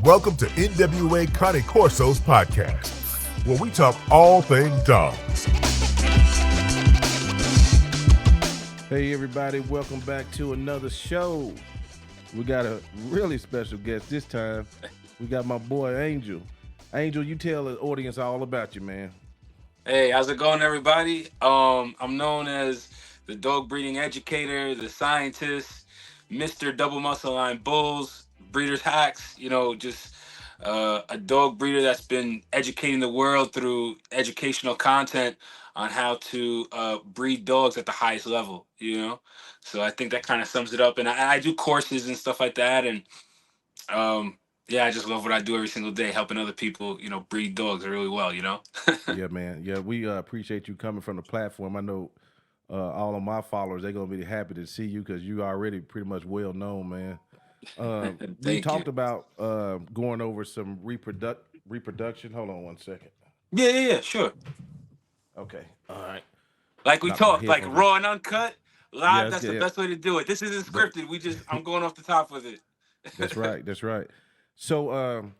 Welcome to NWA Cane Corsos Podcast, where we talk all things dogs. Hey everybody, welcome back to another show. We got a really special guest this time. We got my boy Angel. Angel, you tell the audience all about you, man. Hey, how's it going, everybody? I'm known as the dog breeding educator, the scientist, Mr. Double Muscle Line Bulls, Breeders Hacks. Just a dog breeder that's been educating the world through educational content on how to breed dogs at the highest level. So I think that kind of sums it up. And I do courses and stuff like that, and yeah, I just love what I do every single day, helping other people, breed dogs really well. Yeah, man. Yeah, we appreciate you coming from the platform. I know all of my followers, they're going to be happy to see you because you already pretty much well known, man. We Thank you. talked about going over some reproduction. Hold on one second. Yeah, sure. Okay. All right. Like we Knock my talked, like headphones off. raw and uncut, Yeah, live. That's the yeah. best way to do it. This isn't scripted. I'm going off the top with it. That's right. That's right. So,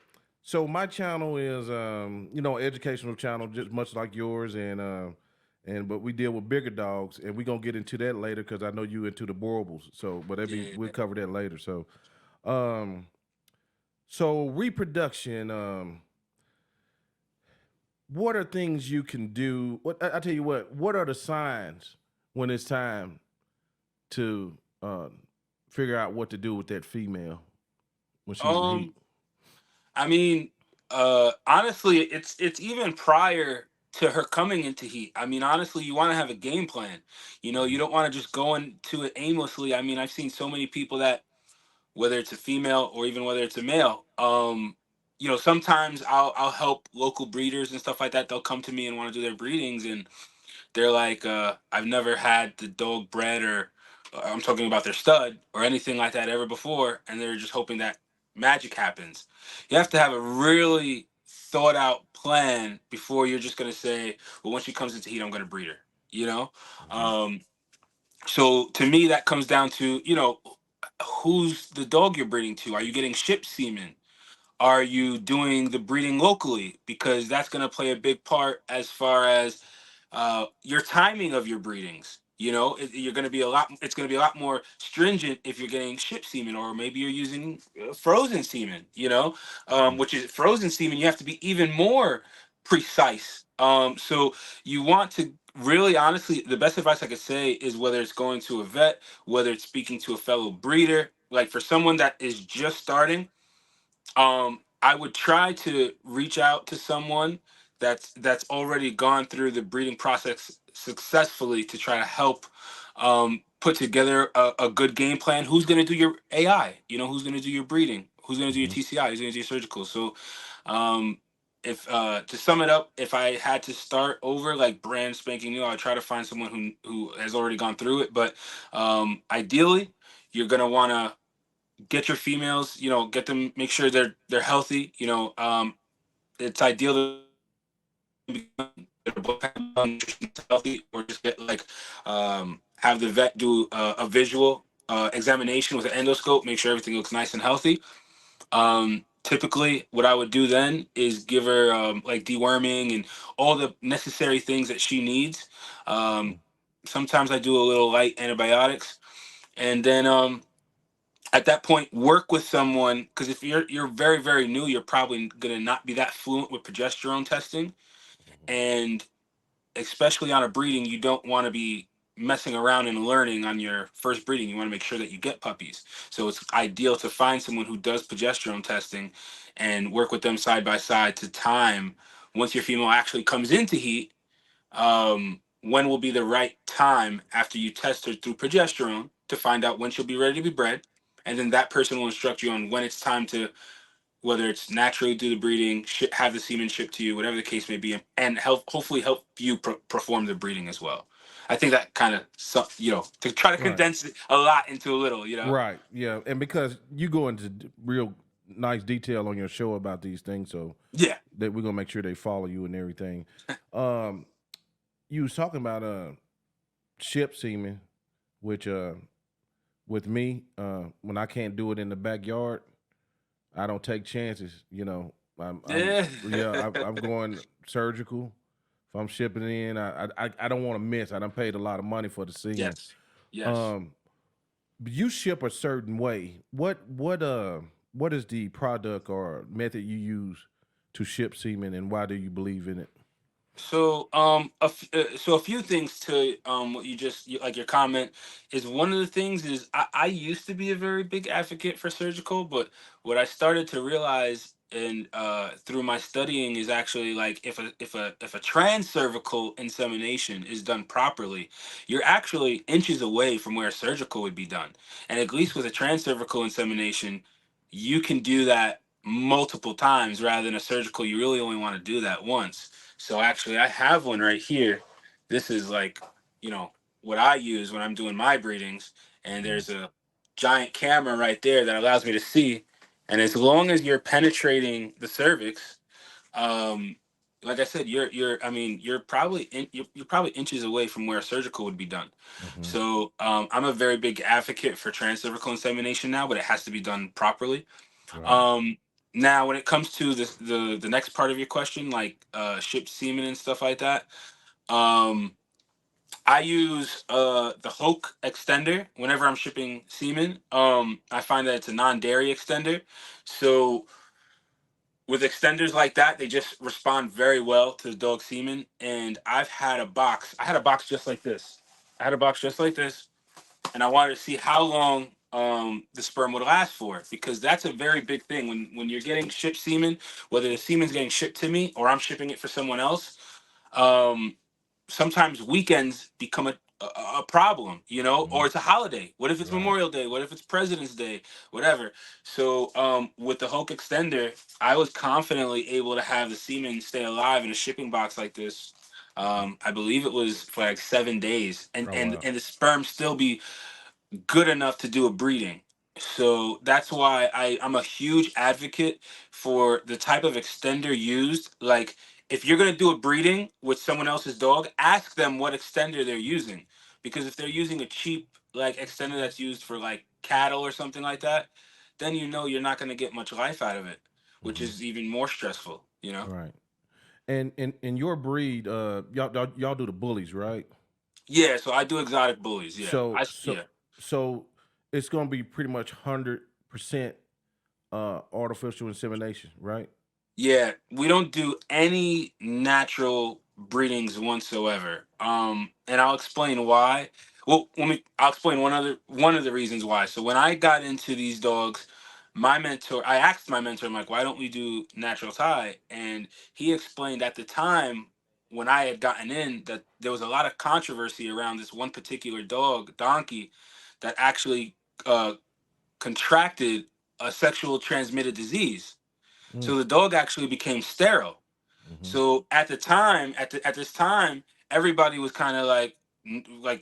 so my channel is, educational channel, just much like yours, but we deal with bigger dogs, and we're gonna get into that later because I know you into the borobles. So, but Yeah. we'll cover that later. Um, so reproduction. What are things you can do? I tell you what. What are the signs when it's time to figure out what to do with that female when she's in heat? Um. I mean, honestly, it's even prior to her coming into heat. I mean, honestly, you want to have a game plan. You don't want to just go into it aimlessly. I mean, I've seen so many people that, whether it's a female or even whether it's a male, sometimes I'll help local breeders and stuff like that. They'll come to me and want to do their breedings, and they're like, I've never had the dog bred, or I'm talking about their stud or anything like that ever before, and they're just hoping that magic happens. You have to have a really thought out plan before you're just going to say, well, when she comes into heat, I'm going to breed her, you know? Mhm. Um, so to me, that comes down to, who's the dog you're breeding to? Are you getting ship semen? Are you doing the breeding locally? Because that's going to play a big part as far as your timing of your breedings. You're going to be a lot. It's going to be a lot more stringent if you're getting ship semen, or maybe you're using frozen semen. Which is frozen semen. You have to be even more precise. So you want to really, honestly, the best advice I could say is whether it's going to a vet, whether it's speaking to a fellow breeder. Like for someone that is just starting, I would try to reach out to someone that's already gone through the breeding process successfully to try to help put together a good game plan. Who's going to do your AI? Who's going to do your breeding? Who's going to do your Mhm. TCI? Who's going to do your surgical? So, if to sum it up, if I had to start over, like brand spanking new, I'd try to find someone who has already gone through it. But ideally, you're going to want to get your females, get them, make sure they're healthy. It's ideal to be healthy, or just get like have the vet do a visual examination with an endoscope, make sure everything looks nice and healthy. Typically, what I would do then is give her like deworming and all the necessary things that she needs. Um, Sometimes I do a little light antibiotics, and then at that point work with someone, because if you're very very new, you're probably going to not be that fluent with progesterone testing, and especially on a breeding, you don't want to be messing around and learning on your first breeding. You want to make sure that you get puppies, so it's ideal to find someone who does progesterone testing and work with them side by side to time once your female actually comes into heat. When will be the right time after you test her through progesterone to find out when she'll be ready to be bred, and then that person will instruct you on when it's time to, whether it's naturally do the breeding, have the semen shipped to you, whatever the case may be, and hopefully help you perform the breeding as well. I think that kind of, to try to Right. condense a lot into a little. Right. Yeah. And because you go into real nice detail on your show about these things, so Yeah. that we're gonna make sure they follow you and everything. Um, you was talking about ship semen, which with me, when I can't do it in the backyard, I don't take chances. I'm Yeah. yeah, I'm going surgical. If I'm shipping it in, I don't want to miss. I done paid a lot of money for the semen. Yes. Yes. Um, but you ship a certain way. What is the product or method you use to ship semen, and why do you believe in it? So a few things to what like your comment is one of the things is I used to be a very big advocate for surgical, but what I started to realize and through my studying is actually like if a transcervical insemination is done properly, you're actually inches away from where surgical would be done, and at least with a transcervical insemination, you can do that multiple times rather than a surgical. You really only want to do that once. So actually, I have one right here. This is like, you know, what I use when I'm doing my breedings. And Mm. there's a giant camera right there that allows me to see. And as long as you're penetrating the cervix, um, like I said, you're probably inches away from where surgical would be done. Mm-hmm. So I'm a very big advocate for transcervical insemination now, but it has to be done properly. Right. Um, Now, when it comes to the next part of your question, like shipped semen and stuff like that, um, I use the Hoke extender whenever I'm shipping semen. I find that it's a non-dairy extender, so with extenders like that, they just respond very well to the dog semen. And I've had a box. I had a box just like this. I had a box just like this, and I wanted to see how long the sperm would last for, because that's a very big thing when you're getting shipped semen, whether the semen's getting shipped to me or I'm shipping it for someone else. Um, Sometimes weekends become a problem, Mm-hmm. or it's a holiday. What if it's Right. Memorial Day? What if it's President's Day? Whatever. So with the Hulk extender, I was confidently able to have the semen stay alive in a shipping box like this. I believe it was for like 7 days, and Oh and wow. and the sperm still be good enough to do a breeding. So that's why I'm a huge advocate for the type of extender used. Like, if you're going to do a breeding with someone else's dog, ask them what extender they're using. Because if they're using a cheap like extender that's used for like cattle or something like that, then you're not going to get much life out of it, which Mm-hmm. is even more stressful. Right. And in your breed, y'all do the bullies, right? Yeah, so I do exotic bullies. Yeah. So I so yeah. so it's gonna be pretty much 100% artificial insemination, right? Yeah, we don't do any natural breedings whatsoever. And I'll explain why. Well, I'll explain one of the reasons why. So when I got into these dogs, I asked my mentor, I'm like, why don't we do natural tie? And he explained at the time when I had gotten in that there was a lot of controversy around this one particular dog, Donkey, that actually uh, contracted a sexual transmitted disease, Mm. so the dog actually became sterile. Mm-hmm. So at the time, at this time, everybody was kind of like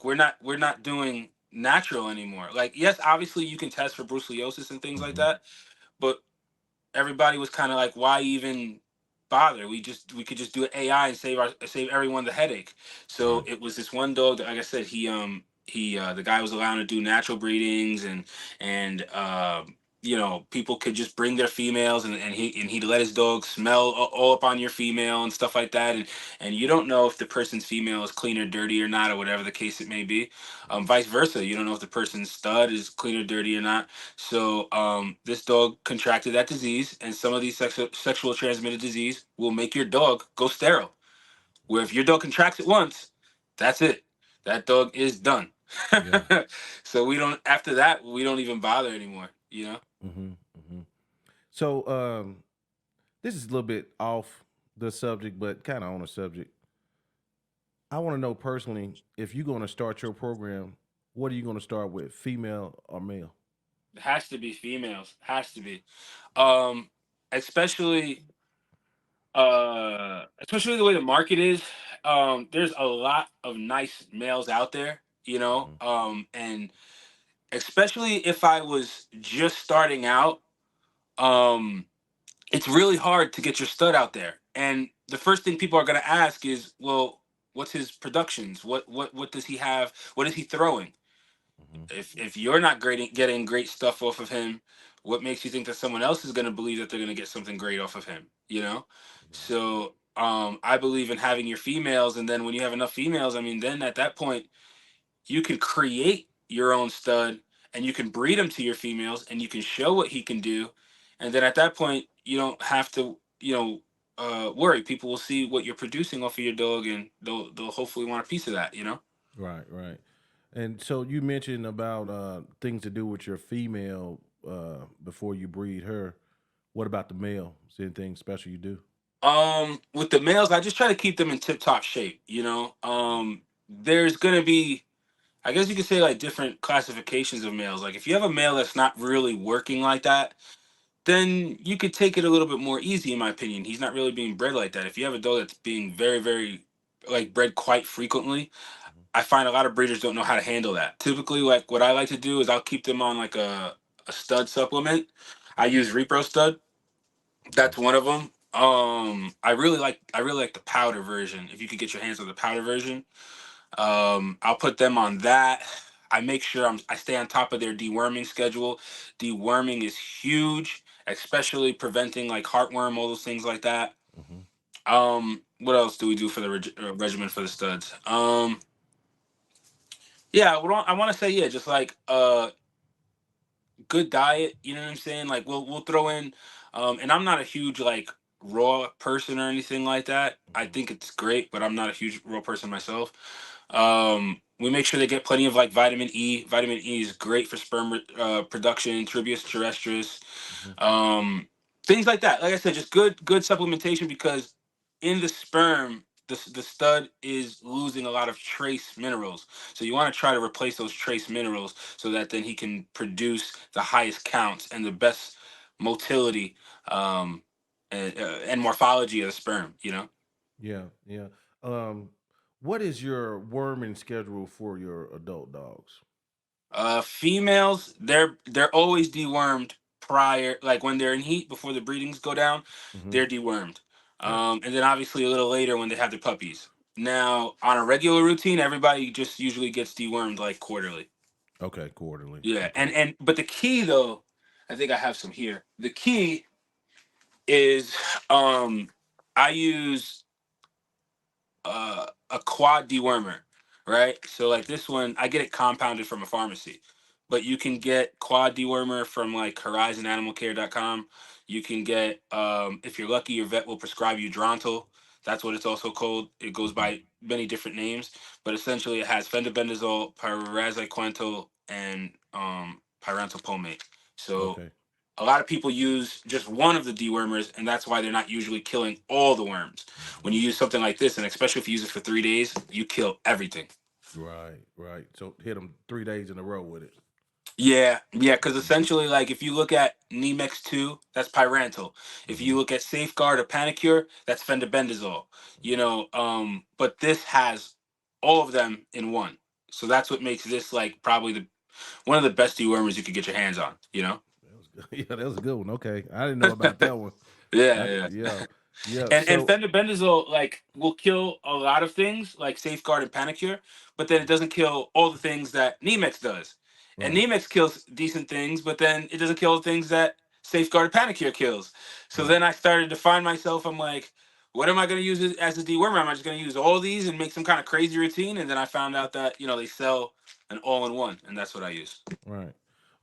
we're not doing natural anymore. Like, yes, obviously you can test for brucellosis and things like Mm-hmm. that, but everybody was kind of like, why even bother? We could just do an AI and save everyone the headache. So Right. it was this one dog that, like I said, the guy was allowed to do natural breedings, and people could just bring their females, and he'd let his dog smell all up on your female and stuff like that, and you don't know if the person's female is clean or dirty or not, or whatever the case it may be. Vice versa, you don't know if the person's stud is clean or dirty or not. So this dog contracted that disease, and some of these sexual transmitted disease will make your dog go sterile. Where if your dog contracts it once, that's it. That dog is done. Yeah. So after that, we don't even bother anymore. You know? Mm-hmm. Mm-hmm. So this is a little bit off the subject, but kind of on the subject. I want to know personally, if you're going to start your program, what are you going to start with, female or male? It has to be females. Has to be. Um, especially especially the way the market is. There's a lot of nice males out there, Mm-hmm. and especially if I was just starting out, um, it's really hard to get your stud out there. And the first thing people are going to ask is, well, what's his productions? What does he have? What is he throwing? Hmm. If you're not getting great stuff off of him, what makes you think that someone else is going to believe that they're going to get something great off of him? You know, so I believe in having your females, and then when you have enough females, I mean, then at that point you can create your own stud, and you can breed him to your females, and you can show what he can do, and then at that point you don't have to, worry. People will see what you're producing off of your dog, and they'll hopefully want a piece of that. You know. Right, right. And so you mentioned about things to do with your female before you breed her. What about the male? Is there anything special you do? With the males, I just try to keep them in tip top shape. There's gonna be, I guess you could say, like, different classifications of males. Like if you have a male that's not really working like that, then you could take it a little bit more easy, in my opinion. He's not really being bred like that. If you have a dog that's being very, very, like, bred quite frequently, I find a lot of breeders don't know how to handle that. Typically, like, what I like to do is I'll keep them on like a stud supplement. I use Repro Stud. Okay. That's one of them. I really like the powder version. If you could get your hands on the powder version, I'll put them on that. I make sure I stay on top of their deworming schedule. Deworming is huge, especially preventing like heartworm, all those things like that. Hmm. What else do we do for the regimen for the studs? Yeah, I want to say, yeah, just like good diet. You know what I'm saying? Like we'll throw in, and I'm not a huge like raw person or anything like that. I think it's great, but I'm not a huge raw person myself. We make sure they get plenty of like vitamin E. Vitamin E is great for sperm production, Tribius terrestris, Hmm. um, things like that. Like I said, just good supplementation, because in the sperm, the stud is losing a lot of trace minerals. So you want to try to replace those trace minerals so that then he can produce the highest counts and the best motility, and morphology of the sperm. You know. Yeah, yeah. Um, what is your worming schedule for your adult dogs? Females, they're always dewormed prior, like when they're in heat before the breedings go down, Hmm. they're dewormed. Yeah. And then obviously a little later when they have their puppies. Now on a regular routine, everybody just usually gets dewormed like quarterly. Okay, quarterly. Yeah, Okay. and but the key though, I think I have some here. The key is, I use a quad dewormer, right? So like this one, I get it compounded from a pharmacy, but you can get quad dewormer from like horizonanimalcare.com. You can get, if you're lucky, your vet will prescribe you Drontal. That's what it's also called. It goes Hmm. by many different names, but essentially it has fendobendazole, pyrazinamide, and pyrantel pomate. So Okay. a lot of people use just one of the dewormers, and that's why they're not usually killing all the worms. When you use something like this, and especially if you use it for 3 days, you kill everything. Right, right. So hit them 3 days in a row with it. Yeah, yeah, because essentially, like, if you look at Nemex 2, that's Pyrantel. If Hmm. you look at Safeguard or Panicure, that's fendobendazole. But this has all of them in one. So that's what makes this, like, probably the one of the best dewormers you could get your hands on, you know? That was good. Yeah, that was a good one. Okay, I didn't know about that one. Yeah, Yeah, yeah. yeah. And So fendobendazole like will kill a lot of things like Safeguard and Panicure, but then it doesn't kill all the things that Nemex does. And right, Nemex kills decent things, but then it doesn't kill the things that Safeguard and Panicure kills. So right, then I started to find myself. I'm like, what am I going to use as a dewormer? Am I just going to use all these and make some kind of crazy routine? And then I found out that they sell an all-in-one, and that's what I use. right.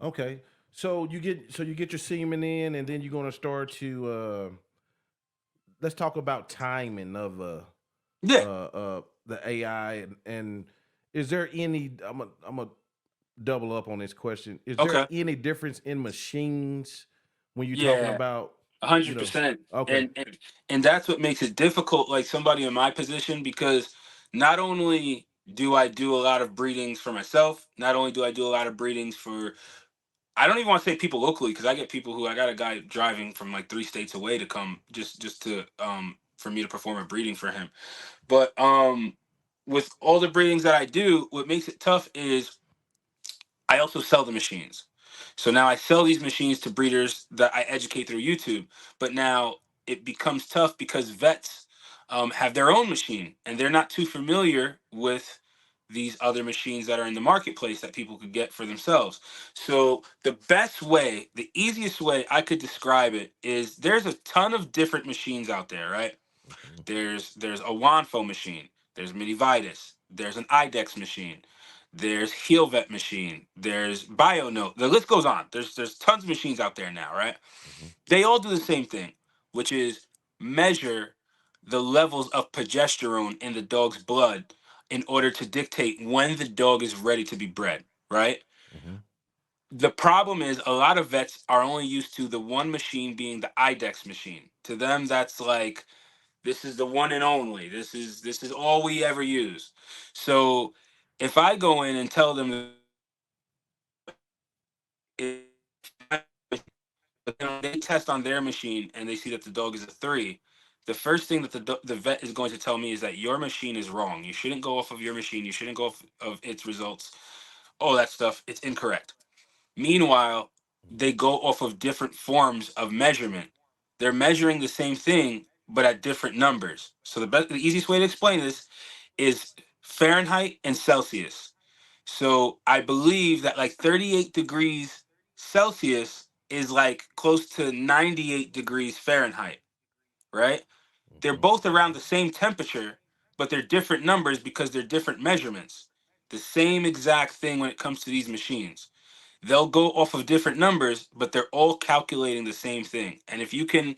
Okay. So you get your semen in, and then you're gonna start to let's talk about timing of Yeah. the AI and is there any I'm a double up on this question. Is there Okay. any difference in machines when you're talking Yeah. about, A you hundred know, percent. okay. And that's what makes it difficult, like somebody in my position, because not only do I do a lot of breedings for myself, not only do I do a lot of breedings for, I don't even want to say people locally, because I get people who, I got a guy driving from like 3 states away to come just to for me to perform a breeding for him. But with all the breedings that I do, what makes it tough is I also sell the machines. So now I sell these machines to breeders that I educate through YouTube. But now it becomes tough because vets have their own machine, and they're not too familiar with these other machines that are in the marketplace that people could get for themselves. So the best way, the easiest way I could describe it is there's a ton of different machines out there, right? Mhm. There's a Wanfo machine, there's Minivitis, there's an IDEX machine, there's HealVet machine, there's BioNote. The list goes on. There's tons of machines out there now, right? Mhm. They all do the same thing, which is measure the levels of progesterone in the dog's blood in order to dictate when the dog is ready to be bred, right? Mhm. The problem is a lot of vets are only used to the one machine being the IDEX machine. To them, that's like this is the one and only. This is all we ever use. So if I go in and tell them but then they test on their machine and they see that the dog is a 3, the first thing that the vet is going to tell me is that your machine is wrong. You shouldn't go off of your machine. You shouldn't go off of its results. All that stuff, it's incorrect. Meanwhile, they go off of different forms of measurement. They're measuring the same thing, but at different numbers. So the easiest way to explain this is Fahrenheit and Celsius. So I believe that like 38 degrees Celsius is like close to 98 degrees Fahrenheit, right? They're Mhm. both around the same temperature, but they're different numbers because they're different measurements. The same exact thing when it comes to these machines. They'll go off of different numbers, but they're all calculating the same thing. And if you can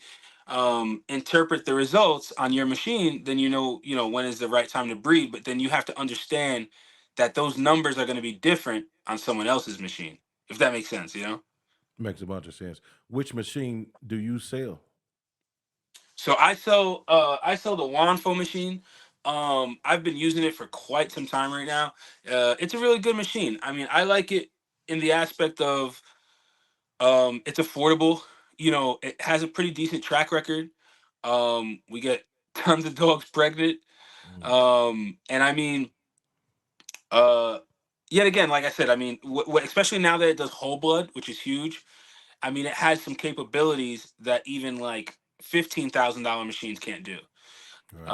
interpret the results on your machine, then you know when is the right time to breed. But then you have to understand that those numbers are going to be different on someone else's machine, if that makes sense. Makes a bunch of sense. Which machine do you sell? So I sell the Wanfo machine. I've been using it for quite some time right now. It's a really good machine. I mean, I like it in the aspect of it's affordable. It has a pretty decent track record. We get tons of dogs pregnant. Mm. And I mean, uh, yet again, like I said, I mean, especially now that it does whole blood, which is huge. I mean, it has some capabilities that even like $15,000 machines can't do. Right.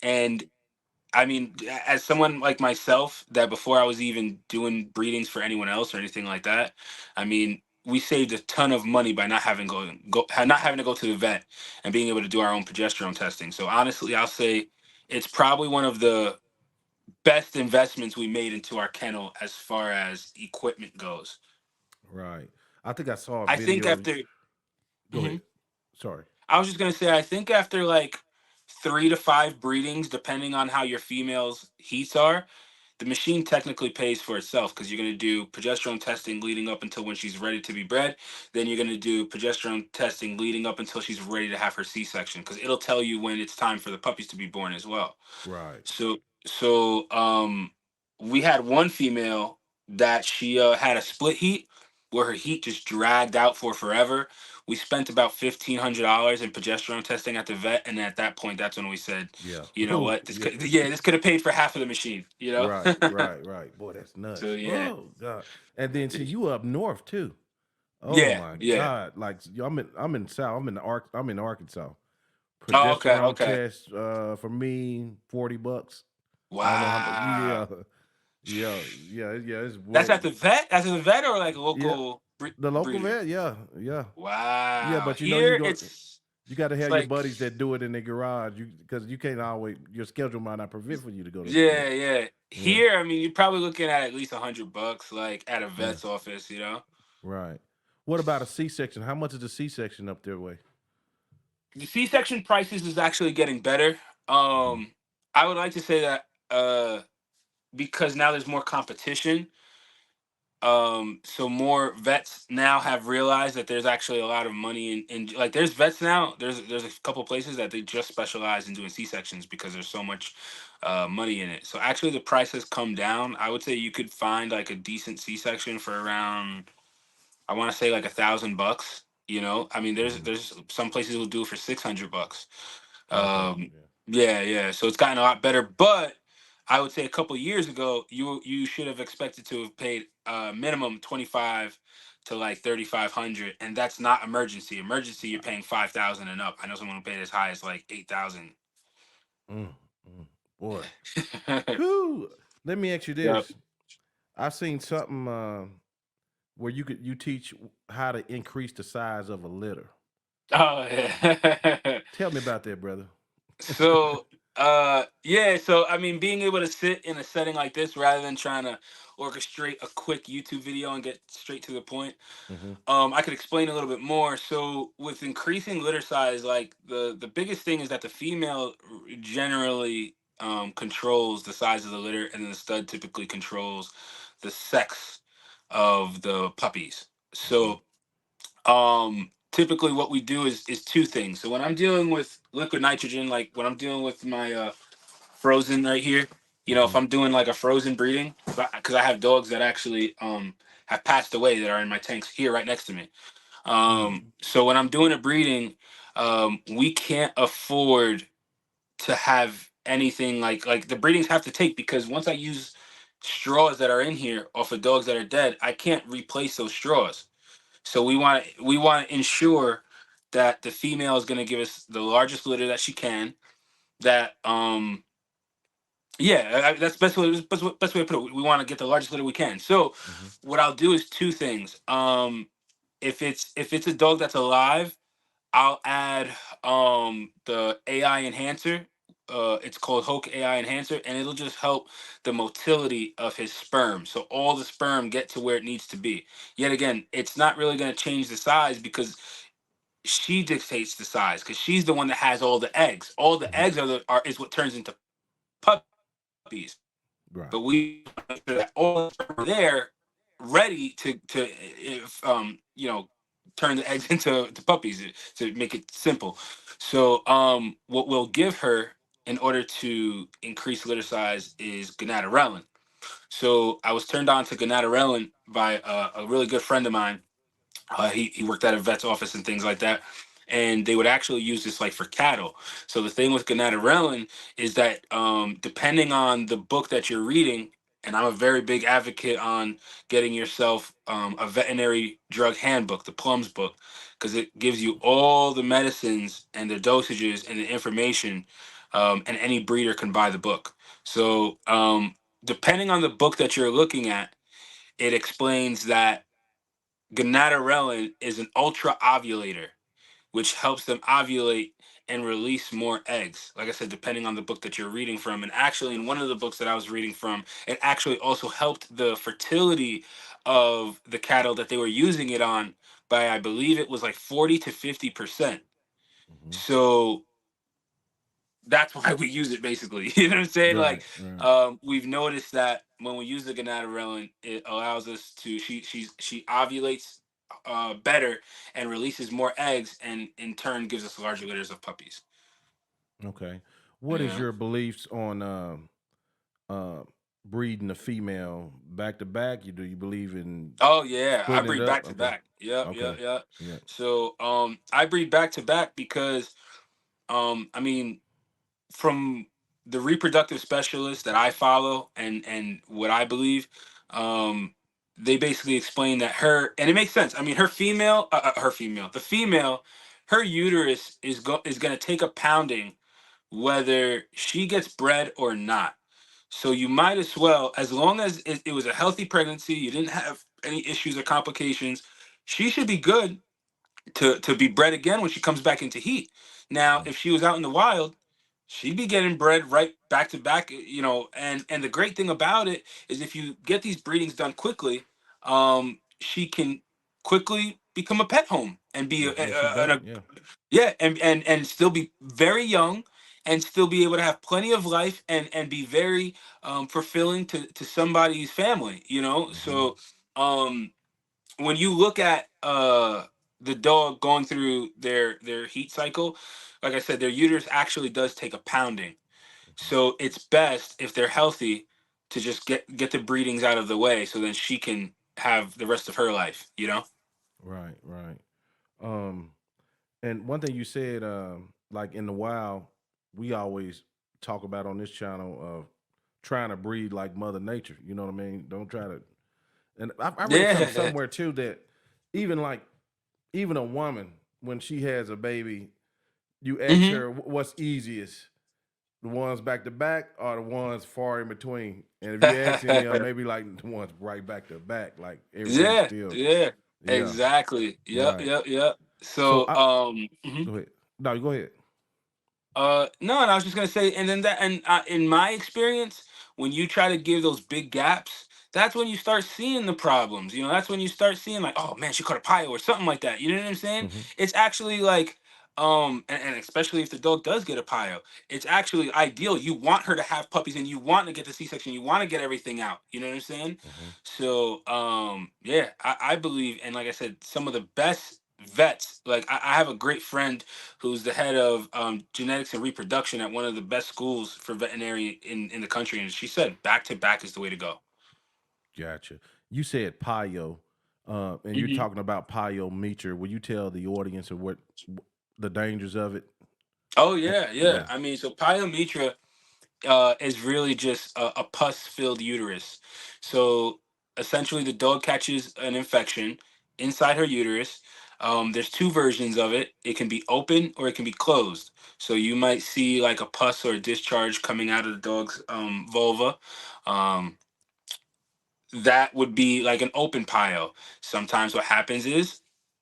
And I mean, as someone like myself, that before I was even doing breedings for anyone else or anything like that, I mean, we saved a ton of money by not having to go to the vet and being able to do our own progesterone testing. So honestly, I'll say it's probably one of the best investments we made into our kennel as far as equipment goes. Right. I think I saw a I think video of. after. Go Mhm. ahead. Sorry. I was just gonna say, I think after like 3 to 5 breedings, depending on how your female's heats are, the machine technically pays for itself because you're going to do progesterone testing leading up until when she's ready to be bred. Then you're going to do progesterone testing leading up until she's ready to have her C-section because it'll tell you when it's time for the puppies to be born as well. Right. So we had one female that she had a split heat where her heat just dragged out for forever. We spent about $1,500 in progesterone testing at the vet, and at that point, that's when we said, Yeah. you know Oh, what, yeah. this could have paid for half of the machine, you know. Right. Right. Right. Boy, that's So nuts. yeah, Oh God. And then see you up north too. Oh yeah, my yeah. God. Like I'm in South. I'm in Arkansas. Oh, okay, Progesterone okay. test for me $40. I don't know how much. Wow. Yeah. Yeah. Yeah. Yeah. It's That's way. at the vet. That's at the vet or like Yeah. local The local breeder. vet. Yeah. Yeah. Yeah. Wow. But you Here go. You got to it's have your like. buddies that do it in their garage. Because you can't always. Your schedule might not permit for you to go to the vet. Yeah, yeah. Yeah. Here, I mean, you're probably looking at least $100, like at a Yeah. vet's office. Right. What about a C-section? How much is a C-section up their way? The C-section prices is actually getting better. Mhm. I would like to say that because now there's more competition, so more vets now have realized that there's actually a lot of money in like there's vets now. There's a couple places that they just specialize in doing C-sections because there's so much money in it. So actually, the price has come down. I would say you could find like a decent C-section for around I want to say like $1,000. I mean, Mhm. there's some places will do it for $600. Okay. Um, Yeah. yeah, yeah. So it's gotten a lot better, but I would say a couple years ago, you should have expected to have paid minimum 25 to like 3,500, and that's not emergency. Emergency, you're paying 5,000 and up. I know someone who paid as high as like 8,000. Mm, mm. boy. Whew. Let me ask you Yep. this. I've seen something where you teach how to increase the size of a litter. Oh yeah. Tell me about that, brother. So, yeah, so I mean, being able to sit in a setting like this rather than trying to orchestrate a quick YouTube video and get straight to the point, Mm-hmm. I could explain a little bit more. So, with increasing litter size, like the biggest thing is that the female generally controls the size of the litter, and then the stud typically controls the sex of the puppies. Mm-hmm. So, typically what we do is two things. So when I'm dealing with liquid nitrogen, like when I'm dealing with my frozen right here, Mm-hmm. if I'm doing like a frozen breeding, because I have dogs that actually have passed away that are in my tanks here right next to me. So when I'm doing a breeding, we can't afford to have anything like the breedings have to take, because once I use straws that are in here off of dogs that are dead, I can't replace those straws. So we want to ensure that the female is going to give us the largest litter that she can. That yeah, that's best way to put it. We want to get the largest litter we can. So Mm-hmm. what I'll do is two things. If it's a dog that's alive, I'll add the AI enhancer. It's called Hoke AI enhancer, and it'll just help the motility of his sperm. So all the sperm get to where it needs to be. Yet again, it's not really going to change the size, because she dictates the size, because she's the one that has all the eggs. All the Mm-hmm. eggs is what turns into puppies. Right. But we make sure that all the sperm are there, ready to if turn the eggs into puppies, to make it simple. So what we'll give her in order to increase litter size is gonadorelin. So I was turned on to gonadorelin by a really good friend of mine. He worked at a vet's office and things like that, and they would actually use this like for cattle. So the thing with gonadorelin is that depending on the book that you're reading, and I'm a very big advocate on getting yourself a veterinary drug handbook, the Plums book, because it gives you all the medicines and the dosages and the information, and any breeder can buy the book. So depending on the book that you're looking at, it explains that gonadorelin is an ultra ovulator, which helps them ovulate and release more eggs. Like I said, depending on the book that you're reading from. And actually, in one of the books that I was reading from, it actually also helped the fertility of the cattle that they were using it on by, I believe it was like 40 to 50%. Mm-hmm. So that's why we use it basically. You know what I'm saying? Right. Like, Right. we've noticed that when we use the gonadorelin, it allows us to she ovulates better and releases more eggs, and in turn gives us larger litters of puppies. Okay. What is Yeah. your beliefs on uh breeding a female back to back? Do you believe in Oh yeah, I splitting it breed up? back to Okay. back. Yep, Okay. yep, yep. Yeah. So I breed back to back because I mean, from the reproductive specialists that I follow, and what I believe, um, they basically explain that and it makes sense. I mean, the female, her uterus is going to take a pounding whether she gets bred or not. So you might as well, as long as it was a healthy pregnancy, you didn't have any issues or complications, she should be good to be bred again when she comes back into heat. Now, Mm-hmm. if she was out in the wild, she'd be getting bred right back to back, and the great thing about it is if you get these breedings done quickly, she can quickly become a pet home and be Yeah, she does. Yeah. yeah, and still be very young, and still be able to have plenty of life, and be very fulfilling to somebody's family, Mm-hmm. so um when you look at the dog going through their heat cycle, like I said, their uterus actually does take a pounding. So it's best if they're healthy to just get the breedings out of the way, so then she can have the rest of her life, Right. Right. Um. And one thing you said, like in the wild, we always talk about on this channel of trying to breed like Mother Nature. You know what I mean? Don't try to. And I read something Yeah. somewhere too that even like even a woman when she has a baby, you ask Hmm. her what's easiest, the ones back to back or the ones far in between? And if you ask any of them, maybe like the ones right back to back, like everything's Yeah, still, yeah, yeah, exactly. Yep, right. yep, yep. So So, I mhm. go ahead. No, you go ahead. No, and I was just gonna say, and then that, and in my experience, when you try to give those big gaps, that's when you start seeing the problems. You know, that's when you start seeing like, oh man, she caught a pile or something like that. You know what I'm saying? Hmm. It's actually like, and especially if the dog does get a pile, it's actually ideal. You want her to have puppies, and you want to get the C-section. You want to get everything out. You know what I'm saying? Hmm. So, yeah, I believe, and like I said, some of the best vets. Like I have a great friend who's the head of genetics and reproduction at one of the best schools for veterinary in the country. And she said back to back is the way to go. Gotcha. You said Pyo, and you're Hmm. talking about Pyometra. Will you tell the audience of what the dangers of it? Oh And, yeah, yeah. yeah. I mean, so Pyometra is really just a pus-filled uterus. So essentially, the dog catches an infection inside her uterus. There's two versions of it. It can be open or it can be closed. So you might see like a pus or a discharge coming out of the dog's vulva. Um, that would be like an open pile. Sometimes what happens is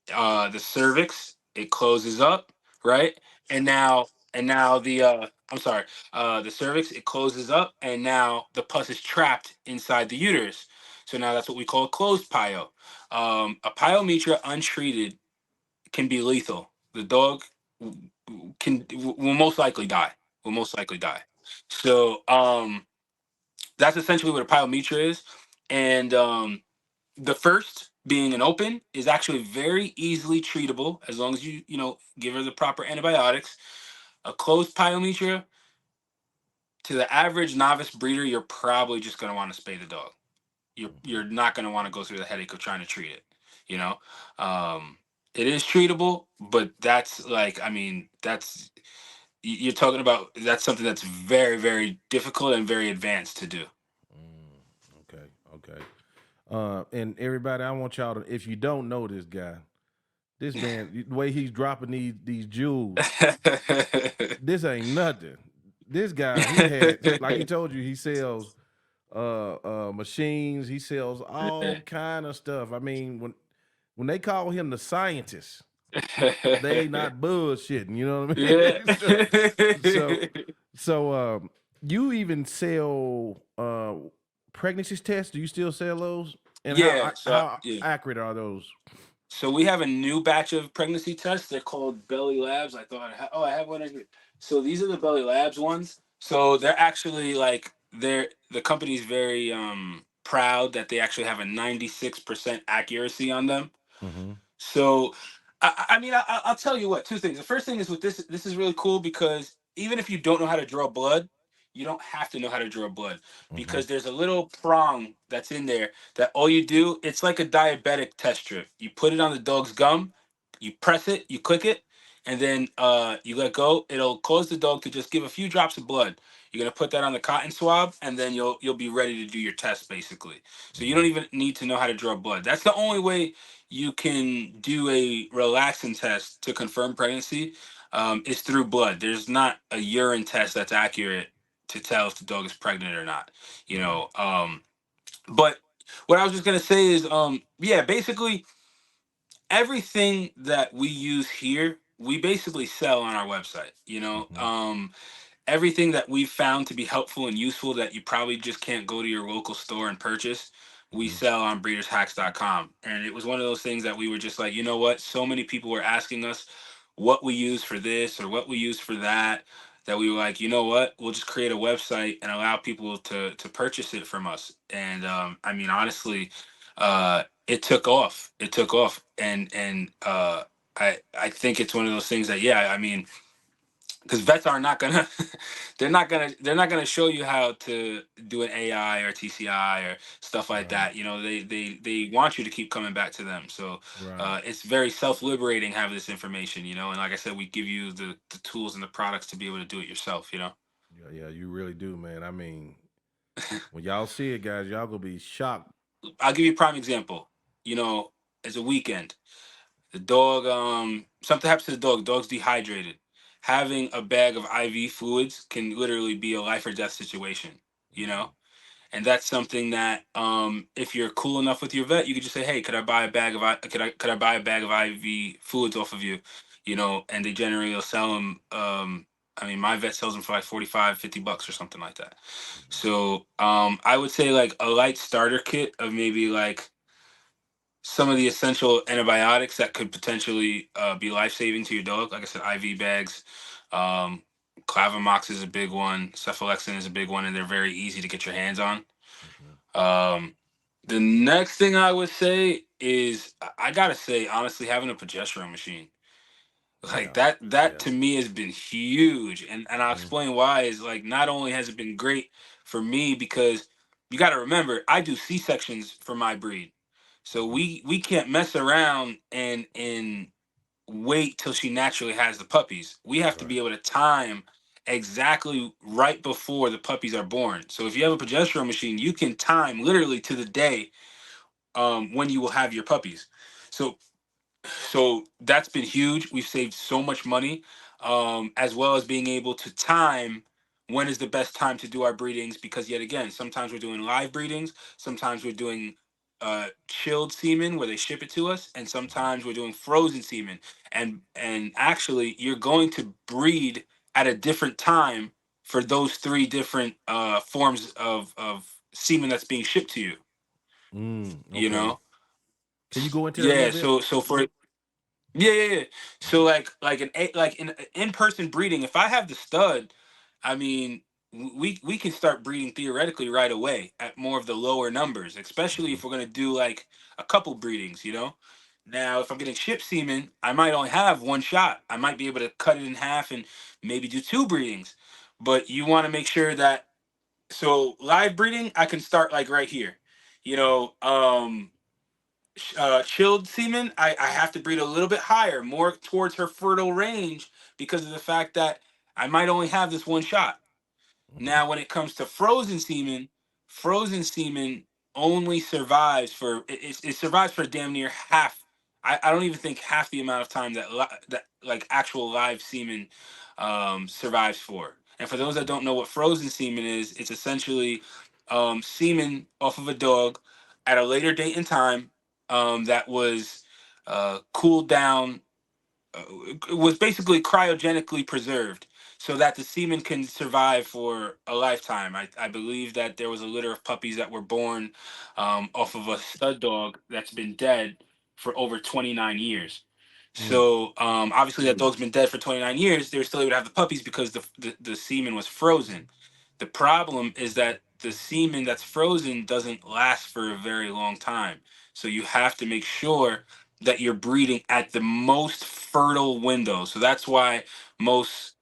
the cervix it closes up, right? And now the I'm sorry, the cervix it closes up, and now the pus is trapped inside the uterus. So now that's what we call a closed pile. A pyometra untreated can be lethal. The dog will most likely die. Will most likely die. So that's essentially what a pyometra is, and the first being an open is actually very easily treatable as long as you know give her the proper antibiotics. A closed pyometra, to the average novice breeder, you're probably just going to want to spay the dog. You're Mhm. not going to want to go through the headache of trying to treat it. You know, um, it is treatable, but that's like I mean that's you're talking about that's something that's very very difficult and very advanced to do. Okay. Okay. And everybody, I want y'all to, if you don't know this guy, this man, the way he's dropping these jewels, this ain't nothing. This guy, he had, like he told you, he sells machines, he sells all kind of stuff. I mean, when they call him the scientist, they not bullshitting, you know what I Yeah. mean? So you even sell pregnancy tests? Do you still sell those? And Yeah. So how yeah. accurate are those? So we have a new batch of pregnancy tests. They're called Belly Labs. I thought, I have one. So these are the Belly Labs ones. So they're actually like the company's very proud that they actually have a 96% accuracy on them. Mm-hmm. So, I mean, I'll tell you what. Two things. The first thing is with this. This is really cool because even if you don't know how to draw blood, you don't have to know how to draw blood Mm-hmm. because there's a little prong that's in there that all you do. It's like a diabetic test strip. You put it on the dog's gum, you press it, you click it, and then you let go. It'll cause the dog to just give a few drops of blood. You're gonna put that on the cotton swab, and then you'll be ready to do your test basically. So you Mm-hmm. don't even need to know how to draw blood. That's the only way you can do a relaxin test to confirm pregnancy is through blood. There's not a urine test that's accurate to tell if the dog is pregnant or not. You Right. know, but what I was just gonna say is, yeah, basically everything that we use here, we basically sell on our website. You know, Mm-hmm. everything that we've found to be helpful and useful that you probably just can't go to your local store and purchase, we Mm-hmm. sell on breedershacks.com. And it was one of those things that we were just like, you know what? So many people were asking us what we use for this or what we use for that, that we were like, you know what? We'll just create a website and allow people to purchase it from us. And I mean, honestly, it took off. It took off. And I think it's one of those things that, yeah, I mean, because vets are not gonna they're not gonna show you how to do an AI or TCI or stuff like Right. that. You know, they want you to keep coming back to them. So Right. it's very self-liberating having this information, you know, and like I said, we give you the tools and the products to be able to do it yourself, you know. Yeah, yeah, you really do, man. I mean, when y'all see it, guys, y'all gonna be shocked. I'll give you a prime example. You know, it's a weekend. The dog, something happens to the dog. Dog's dehydrated. having a bag of IV fluids can literally be a life or death situation, you know? And that's something that, if you're cool enough with your vet, you could just say, "Hey, could I buy a bag of could I buy a bag of IV fluids off of you?" You know, and they generally will sell them. I mean, my vet sells them for like 45, $50 or something like that. So, I would say like a light starter kit of maybe like some of the essential antibiotics that could potentially be life saving to your dog. Like I said, IV bags. Um, Clavamox is a big one. Cephalexin is a big one, and they're very easy to get your hands on. Mhm. Um, the next thing I would say is I gotta say, honestly, having a progesterone machine. Like Yeah. that Yeah. to me has been huge. And I'll Mhm. explain why is like not only has it been great for me because you gotta remember I do C-sections for my breed. So Mhm. we can't mess around and wait till she naturally has the puppies. We have to Right. be able to time exactly right before the puppies are born. So if you have a progesterone machine, you can time literally to the day when you will have your puppies. So that's been huge. We've saved so much money, as well as being able to time when is the best time to do our breedings. Because yet again, sometimes we're doing live breedings, sometimes we're doing chilled semen where they ship it to us, and Mhm. sometimes we're doing frozen semen. And actually, you're going to breed at a different time for those three different forms of semen that's being shipped to you. You Okay. know, Can you go into that a little yeah. bit? So for yeah, yeah, yeah. So like in in-person breeding, if I have the stud, I mean we can start breeding theoretically right away at more of the lower numbers, especially Mhm. if we're gonna do like a couple breedings, you know. Now, if I'm getting ship semen, I might only have one shot. I might be able to cut it in half and maybe do two breedings. But you want to make sure that so live breeding, I can start like right here. You know, chilled semen, I have to breed a little bit higher, more towards her fertile range because of the fact that I might only have this one shot. Mhm. Now, when it comes to frozen semen only survives for it survives for damn near half. I don't even think half the amount of time that that like actual live semen survives for. And for those that Mhm. don't know what frozen semen is, it's essentially semen off of a dog at a later date in time that was cooled down, was basically cryogenically preserved so that the semen can survive for a lifetime. I believe that there was a litter of puppies that were born off of a stud dog that's been dead for over 29 years. Mm. So obviously that dog's been dead for 29 years. They were still able to have the puppies because the semen was frozen. The problem is that the semen that's frozen doesn't last for a very long time. So you have to make sure that you're breeding at the most fertile window. So that's why most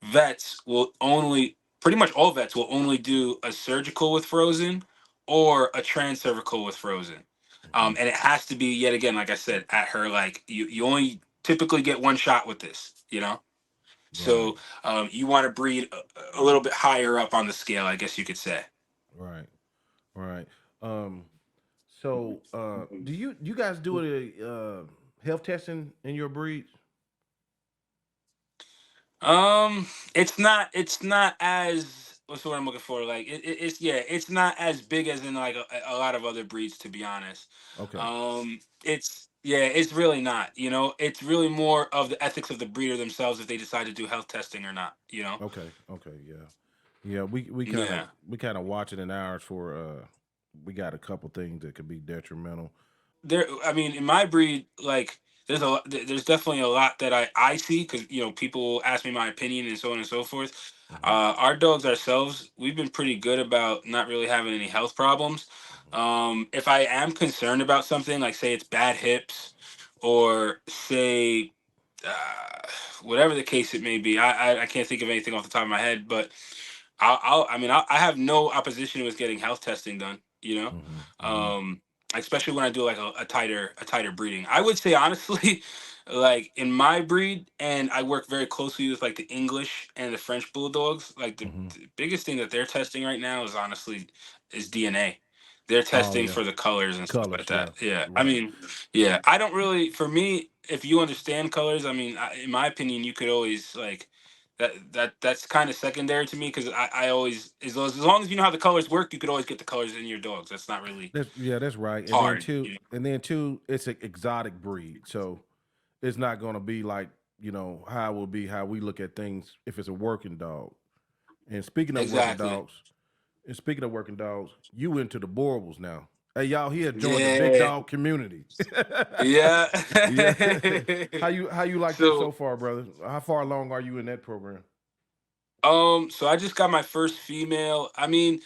vets will only, pretty much all vets will only do a surgical with frozen or a transcervical with frozen. Mhm. And it has to be, yet again, like I said, at her, like you only typically get one shot with this, you know? Right. So you want to breed a little bit higher up on the scale, I guess you could say. Right. Right. Um. So, do you guys do a health testing in your breeds? Um, it's not as what's the word I'm looking for? Like it's yeah, it's not as big as in like a lot of other breeds, to be honest. Okay. It's yeah, it's really not. You know, it's really more of the ethics of the breeder themselves if they decide to do health testing or not. You know. Okay. Okay. Yeah. Yeah. We kind of Yeah. watch it in ours for we got a couple things that could be detrimental. There, I mean, in my breed, like there's definitely a lot that I see because you know people ask me my opinion and so on and so forth. Hmm. Our dogs ourselves, we've been pretty good about not really having any health problems. If I am concerned about something, like say it's bad hips, or say uh, whatever the case it may be, I can't think of anything off the top of my head, but I have no opposition with getting health testing done. You know, Hmm. Hmm. um, especially when I do like a tighter breeding. I would say honestly, like in my breed, and I work very closely with like the English and the French bulldogs. Like the, Hmm. the biggest thing that they're testing right now is honestly is DNA. they're Oh testing yeah, for the colors and stuff like colors. Yeah, that. Yeah, I right. mean, yeah, I don't really. For me, if you understand colors, I mean, in my opinion, you could always like that's kind of secondary to me because I always as long as you know how the colors work, you could always get the colors in your dogs. That's not really That's right. hard. And then two, it's an exotic breed, so it's not going to be like how it will be how we look at things if it's a working dog. And speaking of working Exactly. dogs, you into the Borbles now. Hey y'all, he had joined the big Yeah. dog community. Yeah. Yeah. How you like that so So far, brother? How far along are you in that program? So I just got my first female. I mean,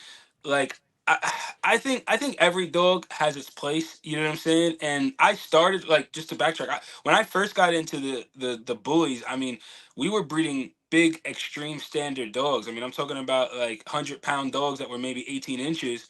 like I, I think every dog has its place. You know what I'm saying? And I started like just to backtrack. When I first got into the bullies, I mean, we were breeding big extreme standard dogs. I mean, I'm talking about like 100-pound dogs that were maybe 18 inches.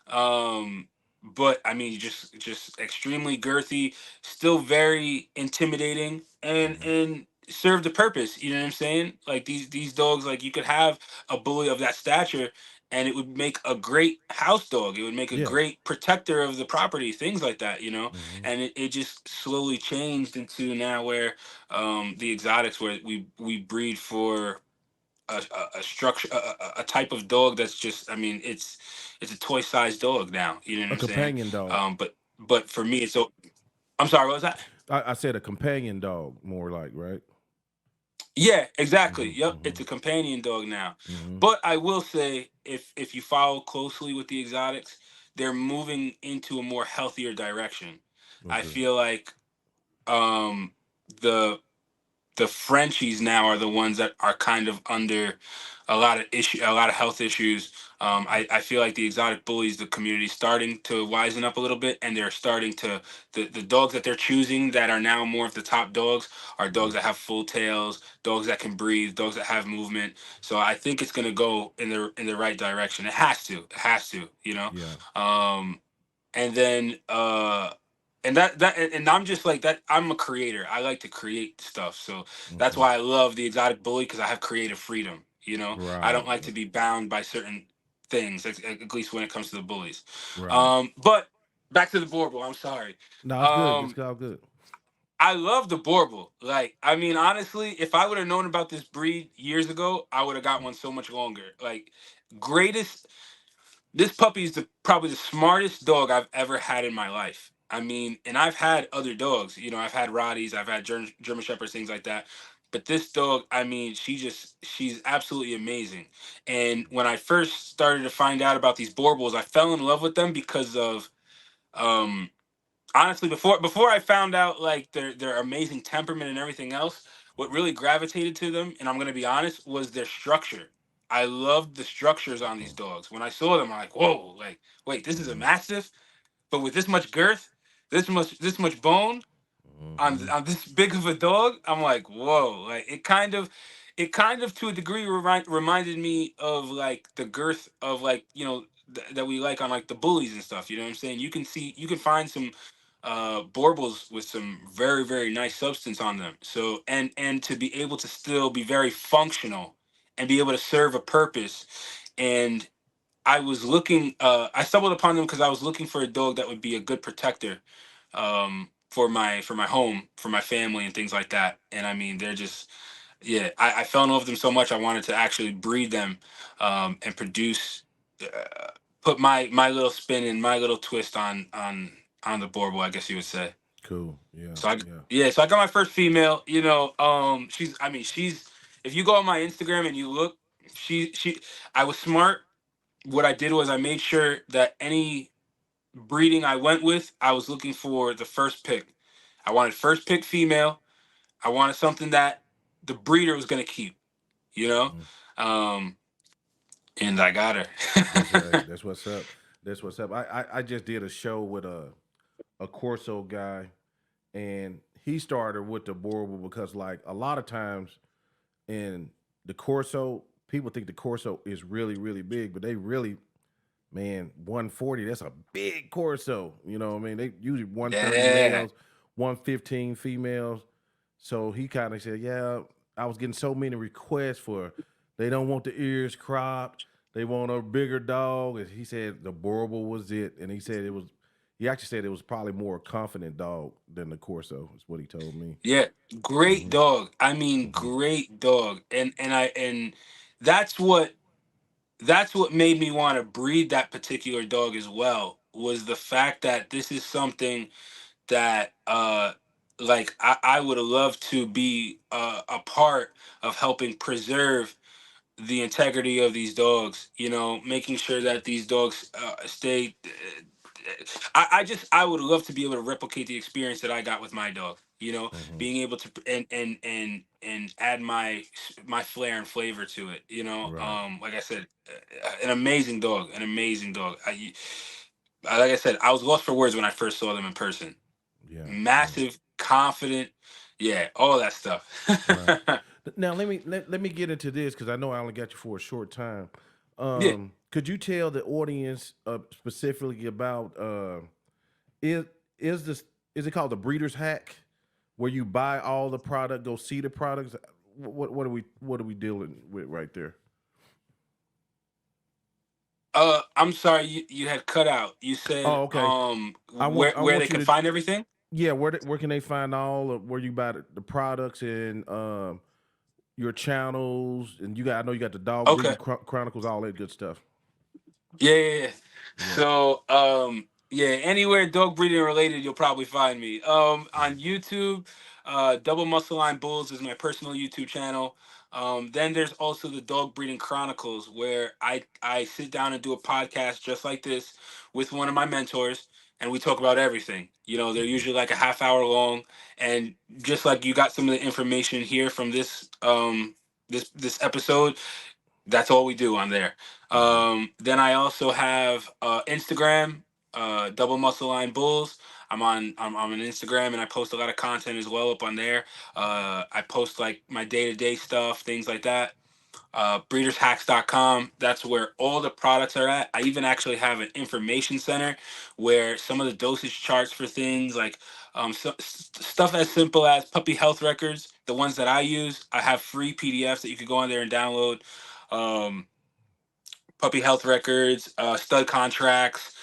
Um, but I mean, just extremely girthy, still very intimidating, Hmm. and served a purpose. You know what I'm saying? Like these dogs, like you could have a bully of that stature, and it would make a great house dog. It would make a Yeah. great protector of the property, things like that. Hmm. And it just slowly changed into now where the exotics, where we breed for a structure, a type of dog that's just, I mean, it's a toy sized dog now. You know what A I'm saying? companion dog. But for me, it's so. I'm sorry. What was that? I said a companion dog, more like, right? Yeah, exactly. Hmm. Yep, Hmm. it's a companion dog now. Hmm. But I will say, if you follow closely with the exotics, they're moving into a more healthier direction. I Okay. feel like um, the the Frenchies now are the ones that are kind of under a lot of health issues. I feel like the exotic bullies, the community, starting to wisen up a little bit, and they're starting to the dogs that they're choosing that are now more of the top dogs are dogs Hmm. that have full tails, dogs that can breathe, dogs that have movement. So I think it's going to go in the right direction. It has to. It has to. Yeah. Um, and then and I'm just like that. I'm a creator. I like to create stuff, so that's Okay. why I love the exotic bully, because I have creative freedom. I don't Right. like to be bound by certain things, at least when it comes to the bullies. Right. But back to the Borbal. I'm sorry. No, it's good. It's um all good. I love the Borbal. Like, I mean, honestly, if I would have known about this breed years ago, I would have got one so much longer. Like, greatest this puppy is probably the smartest dog I've ever had in my life. I mean, and I've had other dogs. I've had Rotties, I've had German Shepherds, things like that. But this dog, I mean, she's absolutely amazing. And when I first started to find out about these Borbals, I fell in love with them because of um honestly, before I found out like their amazing temperament and everything else, what really gravitated to them, and I'm gonna be honest, was their structure. I loved the structures on these dogs. When I saw them, I'm like, whoa, like, wait, this is a Mm-hmm. mastiff, but with this much girth, this much bone Hmm. on this big of a dog. I'm like, whoa, like it kind of to a degree reminded me of like the girth of like that we like on like the bullies and stuff. You know what I'm saying? You can find some Borbals with some very very nice substance on them. So and to be able to still be very functional and be able to serve a purpose. And I stumbled upon them because I was looking for a dog that would be a good protector for my home, for my family and things like that. And I mean, they're just, yeah, I fell in love with them so much I wanted to actually breed them and produce put my little spin and my little twist on the Borbal, I guess you would say. Cool. Yeah. So I Yeah. yeah, so I got my first female. She's if you go on my Instagram and you look, she I was smart. What I did was I made sure that any breeding I went with, I was looking for the first pick. I wanted first pick female. I wanted something that the breeder was gonna keep, you know? Mhm. Um, and I got That's her. right. That's what's up. That's what's up. I just did a show with a Corso guy, and he started with the Borable because like a lot of times in the Corso, people think the Corso is really really big, but they really, man, 140. That's a big Corso. You know what I mean? They usually 130 Yeah. males, 115 females. So he kind of said, "Yeah, I was getting so many requests for they don't want the ears cropped, they want a bigger dog. And he said the Borbal was it. And he actually said it was probably more confident dog than the Corso, is what he told me. Yeah, great Mm-hmm. dog. I mean, great dog. And that's what made me want to breed that particular dog as well, was the fact that this is something that like I would love to be a part of helping preserve the integrity of these dogs, you know, making sure that these dogs stay. I would love to be able to replicate the experience that I got with my dog. You know, being able to and add my flair and flavor to it. You know, Right. like I said, an amazing dog, an amazing dog. Like I said, I was lost for words when I first saw them in person. Yeah. Massive, confident, yeah, all that stuff. Right. Now let me get into this because I know I only got you for a short time. Yeah. Could you tell the audience specifically about is it called the Breeder's Hack, where you buy all the product, go see the products? What are we dealing with right there? I'm sorry, you had cut out. You said, Oh, okay. I where want they you can to find everything? Yeah, where can they find all of where you buy the products and your channels, and I know you got the Dog Okay. Breeding Chronicles, all that good stuff. Yeah. So, yeah, anywhere dog breeding related, you'll probably find me. On YouTube, Double Muscle Line Bulls is my personal YouTube channel. Then there's also the Dog Breeding Chronicles, where I sit down and do a podcast just like this with one of my mentors, and we talk about everything. You know, they're usually like a half hour long, and just like you got some of the information here from this this episode, that's all we do on there. Then I also have Instagram, Double Muscle Line Bulls. I'm on Instagram, and I post a lot of content as well up on there. I post like my day-to-day stuff, things like that. Breedershacks.com, that's where all the products are at. I even actually have an information center where some of the dosage charts for things like stuff as simple as puppy health records, the ones that I use, I have free PDFs that you could go on there and download. Puppy health records, stud contracts,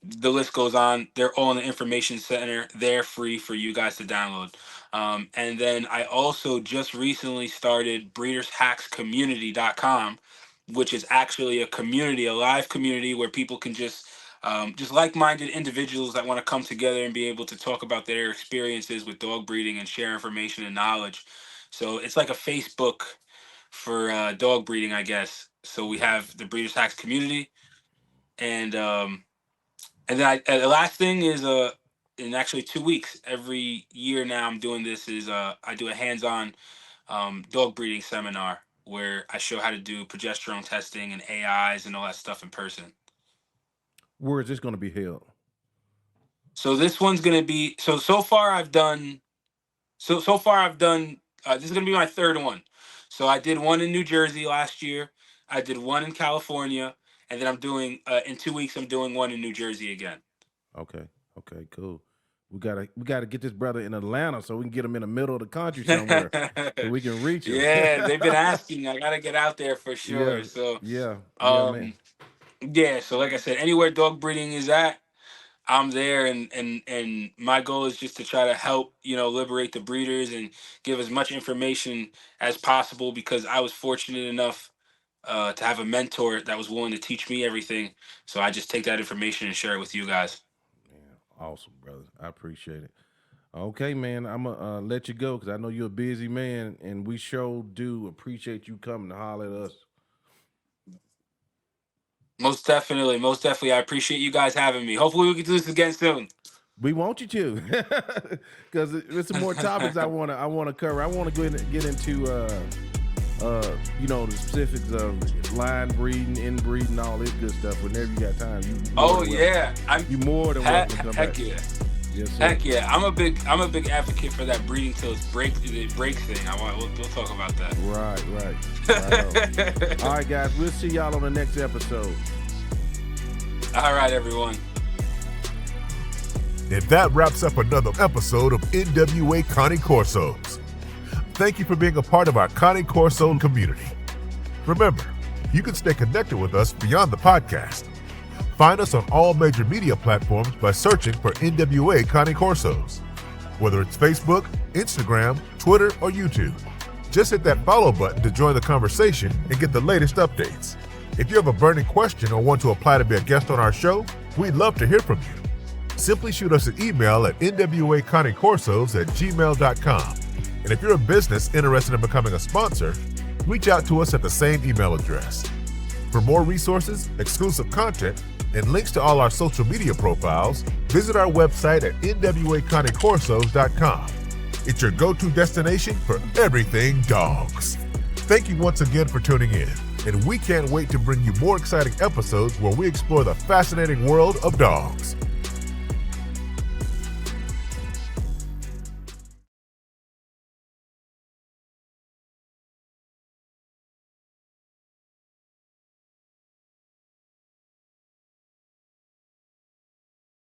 the list goes on. They're all in the information center. They're free for you guys to download. And then I also just recently started breedershackscommunity.com, which is actually a community, a live community where people can just like-minded individuals that want to come together and be able to talk about their experiences with dog breeding and share information and knowledge. So it's like a Facebook for dog breeding, I guess. So we have the Breeders Hacks community, and then the last thing is in actually 2 weeks every year now I'm doing this is I do a hands-on dog breeding seminar where I show how to do progesterone testing and AIs and all that stuff in person. Where is this going to be held? So this one's going to be so far I've done this is going to be my third one. So I did one in New Jersey last year. I did one in California, and then I'm doing in 2 weeks. I'm doing one in New Jersey again. Okay, cool. We gotta get this brother in Atlanta so we can get him in the middle of the country somewhere so we can reach him. Yeah, they've been asking. I gotta get out there for sure. Yeah, so man. Yeah. So like I said, anywhere dog breeding is at, I'm there, and my goal is just to try to help, liberate the breeders and give as much information as possible, because I was fortunate enough to have a mentor that was willing to teach me everything. So I just take that information and share it with you guys. Man, awesome, brother. I appreciate it. Okay, man, I'm gonna let you go because I know you're a busy man, and we sure do appreciate you coming to holler at us. Most definitely. I appreciate you guys having me. Hopefully we can do this again soon. We want you to, because there's some more topics I want to cover. I want to get into the specifics of line breeding, inbreeding, all this good stuff. Whenever you got time. You more than welcome to come back. Yeah. Yes, sir. Heck yeah. I'm a big advocate for that breeding till it breaks thing. We'll talk about that. Right. All right, guys. We'll see y'all on the next episode. All right, everyone. And that wraps up another episode of NWA Cane Corsos. Thank you for being a part of our Cane Corso community. Remember, You can stay connected with us beyond the podcast. Find us on all major media platforms by searching for NWA Cane Corsos. Whether it's Facebook, Instagram, Twitter, or YouTube, just hit that follow button to join the conversation and get the latest updates. If you have a burning question or want to apply to be a guest on our show, we'd love to hear from you. Simply shoot us an email at nwacanecorsos@gmail.com. And if you're a business interested in becoming a sponsor, reach out to us at the same email address. For more resources, exclusive content, and links to all our social media profiles, visit our website at nwacanecorsos.com. It's your go-to destination for everything dogs. Thank you once again for tuning in, and we can't wait to bring you more exciting episodes where we explore the fascinating world of dogs.